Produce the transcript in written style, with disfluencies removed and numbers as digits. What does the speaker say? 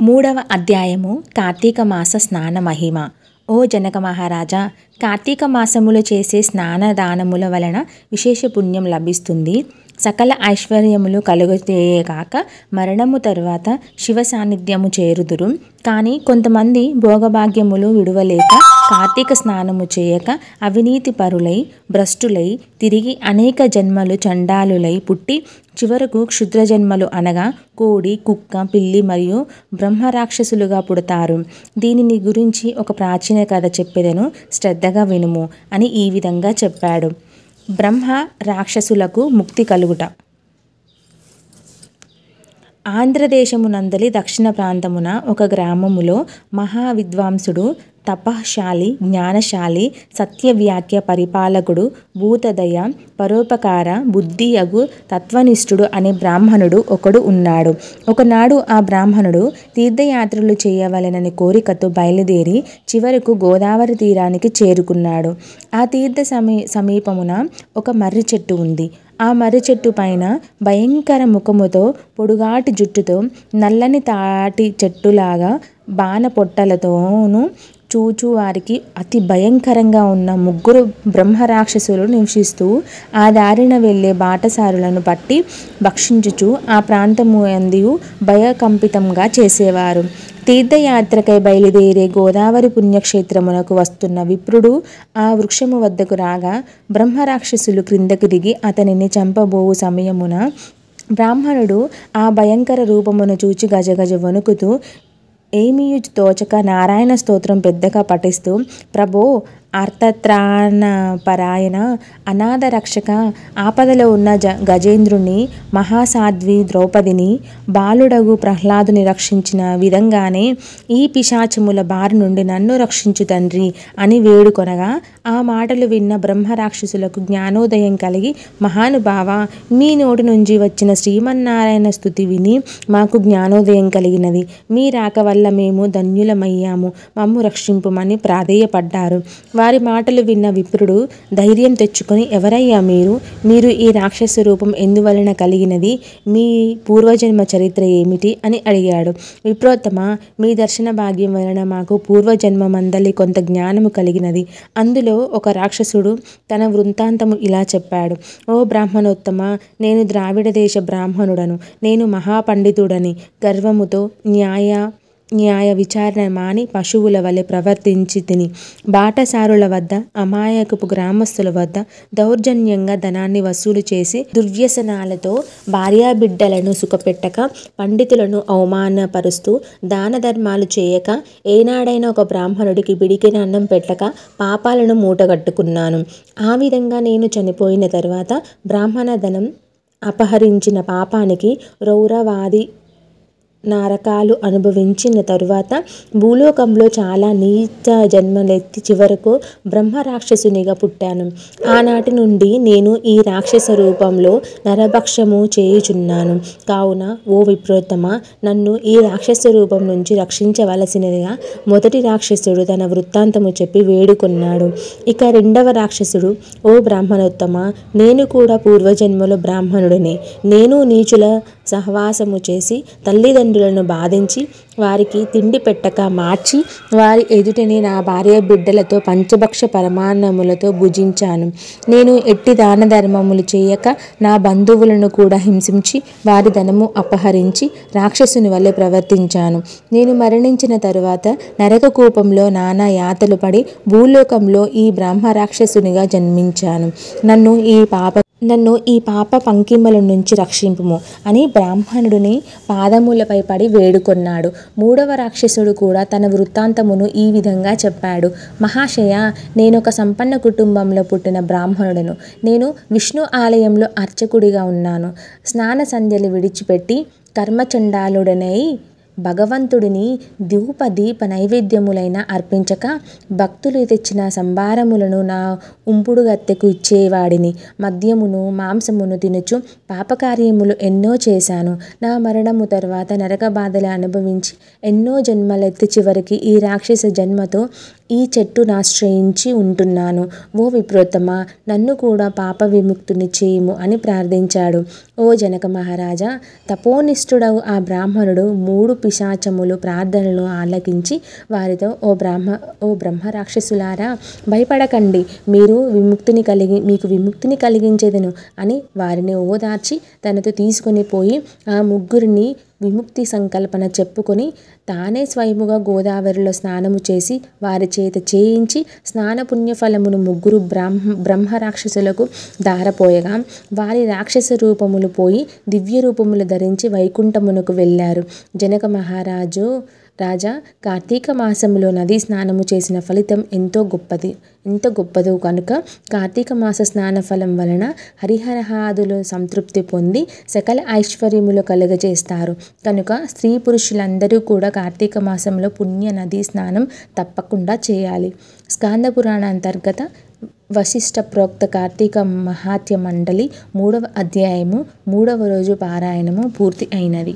మూడవ అధ్యాయము కార్తీక మాస స్నాన మహిమ. ఓ జనక మహారాజా, కార్తీక మాసములో చేసే స్నానదానముల వలన విశేష పుణ్యం లభిస్తుంది. సకల ఐశ్వర్యములు కలుగుతేగాక మరణము తరువాత శివ సాన్నిధ్యము చేరుదురు. కానీ కొంతమంది భోగభాగ్యములు విడువలేక కార్తీక స్నానము చేయక అవినీతి పరులై భ్రష్టులై తిరిగి అనేక జన్మలు చండాలులై పుట్టి చివరకు క్షుద్ర జన్మలు అనగా కోడి, కుక్క, పిల్లి మరియు బ్రహ్మరాక్షసులుగా పుడతారు. దీనిని గురించి ఒక ప్రాచీన కథ చెప్పెదను, శ్రద్ధగా వినుము అని ఈ విధంగా చెప్పాడు. బ్రహ్మ రాక్షసులకు ముక్తి కలుగుట. ఆంధ్రదేశమునందలి దక్షిణ ప్రాంతమున ఒక గ్రామములో మహావిద్వాంసుడు, తపశాలి, జ్ఞానశాలి, సత్యవ్యాఖ్య పరిపాలకుడు, భూతదయ, పరోపకార బుద్ధియగు తత్వనిష్ఠుడు అనే బ్రాహ్మణుడు ఒకడు ఉన్నాడు. ఒకనాడు ఆ బ్రాహ్మణుడు తీర్థయాత్రలు చేయవలెనని కోరికతో బయలుదేరి చివరకు గోదావరి తీరానికి చేరుకున్నాడు. ఆ తీర్థ సమీపమున ఒక మర్రి చెట్టు ఉంది. ఆ మర్రి చెట్టు పైన భయంకర ముఖముతో, పొడుగాటి జుట్టుతో, నల్లని తాటి చెట్టులాగా బాణ పొట్టలతోనూ చూచువారికి అతి భయంకరంగా ఉన్న ముగ్గురు బ్రహ్మరాక్షసులు నివసిస్తూ ఆ దారిన వెళ్ళే బాటసారులను పట్టి భక్షించుచు ఆ ప్రాంతము యందు భయకంపితంగా చేసేవారు. తీర్థయాత్రకై బయలుదేరే గోదావరి పుణ్యక్షేత్రమునకు వస్తున్న విప్రుడు ఆ వృక్షము వద్దకు రాగా బ్రహ్మరాక్షసులు క్రిందకు దిగి అతనిని చంపబోవు సమయమున బ్రాహ్మణుడు ఆ భయంకర రూపమును చూచి గజగజ వణుకుతూ ఏమీయు తోచక నారాయణ స్తోత్రం పెద్దగా పఠిస్తూ, ప్రభో, అర్థత్రాణపరాయణ, అనాథ రక్షక, ఆపదలో ఉన్న గజేంద్రుని, మహాసాధ్వి ద్రౌపదిని, బాలుడగు ప్రహ్లాదుని రక్షించిన విధంగానే ఈ పిశాచముల బారి నుండి నన్ను రక్షించు తండ్రి అని వేడుకొనగా ఆ మాటలు విన్న బ్రహ్మరాక్షసులకు జ్ఞానోదయం కలిగి, మహానుభావ, మీ నోటి నుంచి వచ్చిన శ్రీమన్నారాయణ స్తుతి విని మాకు జ్ఞానోదయం కలిగినది. మీ రాక వల్ల మేము ధన్యులమయ్యాము, మమ్ము రక్షింపుమని ప్రాధేయపడ్డారు. వారి మాటలు విన్న విప్రుడు ధైర్యం తెచ్చుకొని, ఎవరయ్యా మీరు ఈ రాక్షస రూపం ఎందువలన కలిగినది? మీ పూర్వజన్మ చరిత్ర ఏమిటి అని అడిగాడు. విప్రోత్తమ, మీ దర్శన భాగ్యం వలన మాకు పూర్వజన్మ మందలి కొంత జ్ఞానము కలిగినది. అందులో ఒక రాక్షసుడు తన వృత్తాంతము ఇలా చెప్పాడు. ఓ బ్రాహ్మణోత్తమ, నేను ద్రావిడ దేశ బ్రాహ్మణుడను. నేను మహాపండితుడని గర్వముతో న్యాయ విచారణ మాని పశువుల వలె ప్రవర్తించి తిని బాటసారుల వద్ద, అమాయకపు గ్రామస్తుల వద్ద దౌర్జన్యంగా ధనాన్ని వసూలు చేసి దుర్వ్యసనాలతో భార్యాబిడ్డలను సుఖపెట్టక, పండితులను అవమానపరుస్తూ, దాన ధర్మాలు చేయక, ఏనాడైనా ఒక బ్రాహ్మణుడికి బిడికిన అన్నం పెట్టక పాపాలను మూటగట్టుకున్నాను. ఆ విధంగా నేను చనిపోయిన తరువాత బ్రాహ్మణ ధనం అపహరించిన పాపానికి రౌరవాది నరకాలు అనుభవించిన తరువాత భూలోకంలో చాలా నీచ జన్మలెత్తి చివరకు బ్రహ్మరాక్షసునిగా పుట్టాను. ఆనాటి నుండి నేను ఈ రాక్షస రూపంలో నరభక్షము చేయుచున్నాను. కావున ఓ విప్రోత్తమ, నన్ను ఈ రాక్షస రూపం నుంచి రక్షించవలసినదిగా మొదటి రాక్షసుడు తన వృత్తాంతము చెప్పి వేడుకొన్నాడు. ఇక రెండవ రాక్షసుడు, ఓ బ్రాహ్మణోత్తమ, నేను కూడా పూర్వజన్మలో బ్రాహ్మణుడిని. నేను నీచుల సహవాసము చేసి తల్లిదండ్రులను బాధించి వారికి తిండి పెట్టక మార్చి వారి ఎదుటనే నా భార్య బిడ్డలతో పంచభక్ష పరమాన్నములతో భుజించాను. నేను ఎట్టి దాన ధర్మములు చేయక నా బంధువులను కూడా హింసించి వారి ధనము అపహరించి రాక్షసుని వల్లే ప్రవర్తించాను. నేను మరణించిన తరువాత నరక కూపంలో నానా యాతలు పడి భూలోకంలో ఈ బ్రహ్మ రాక్షసునిగా జన్మించాను. నన్ను ఈ పాప పంకిమల నుంచి రక్షింపుము అని బ్రాహ్మణుడిని పాదములపై పడి వేడుకొన్నాడు. మూడవ రాక్షసుడు కూడా తన వృత్తాంతమును ఈ విధంగా చెప్పాడు. మహాశయ, నేనొక సంపన్న కుటుంబంలో పుట్టిన బ్రాహ్మణుడను. నేను విష్ణు ఆలయంలో అర్చకుడిగా ఉన్నాను. స్నాన సంధ్యలు విడిచిపెట్టి కర్మచండాలుడనై భగవంతుడిని ధూపదీప నైవేద్యములైన అర్పించక భక్తులు తెచ్చిన సంభారములను నా ఉంపుడు గత్తెకు ఇచ్చేవాడిని. మద్యమును మాంసమును తినుచు పాపకార్యములు ఎన్నో చేశాను. నా మరణము తర్వాత నరక బాధలు అనుభవించి ఎన్నో జన్మలెత్తి చివరికి ఈ రాక్షస జన్మతో ఈ చెట్టునాశ్రయించి ఉంటున్నాను. ఓ విప్రోత్తమా, నన్ను కూడా పాప విముక్తుని చేయుము అని ప్రార్థించాడు. ఓ జనక మహారాజా, తపోనిష్ఠుడవు ఆ బ్రాహ్మణుడు 3 పిశాచములు ప్రార్థనలు ఆలకించి వారితో, ఓ బ్రహ్మ రాక్షసులారా, భయపడకండి, మీకు విముక్తిని కలిగించేదను అని వారిని ఓదార్చి తనతో తీసుకొని పోయి ఆ ముగ్గురిని విముక్తి సంకల్పన చెప్పుకొని తానే స్వయముగా గోదావరిలో స్నానము చేసి వారి చేత చేయించి స్నానపుణ్యఫలమును 3 బ్రహ్మ రాక్షసులకు ధారపోయగా వారి రాక్షస రూపములు పోయి దివ్య రూపములు ధరించి వైకుంఠమునకు వెళ్ళారు. జనక మహారాజు, రాజా, కార్తీక మాసములో నదీ స్నానము చేసిన ఫలితం ఎంతో గొప్పదో కనుక కార్తీక మాస స్నాన ఫలం వలన హరిహరాదులు సంతృప్తి పొంది సకల ఐశ్వర్యములు కలుగజేస్తారు. కనుక స్త్రీ పురుషులందరూ కూడా కార్తీక మాసంలో పుణ్య నదీ స్నానం తప్పకుండా చేయాలి. స్కాంద పురాణ అంతర్గత వశిష్ఠ ప్రోక్త కార్తీక మహాత్య మండలి 3వ అధ్యాయము 3వ రోజు పారాయణము పూర్తి అయినది.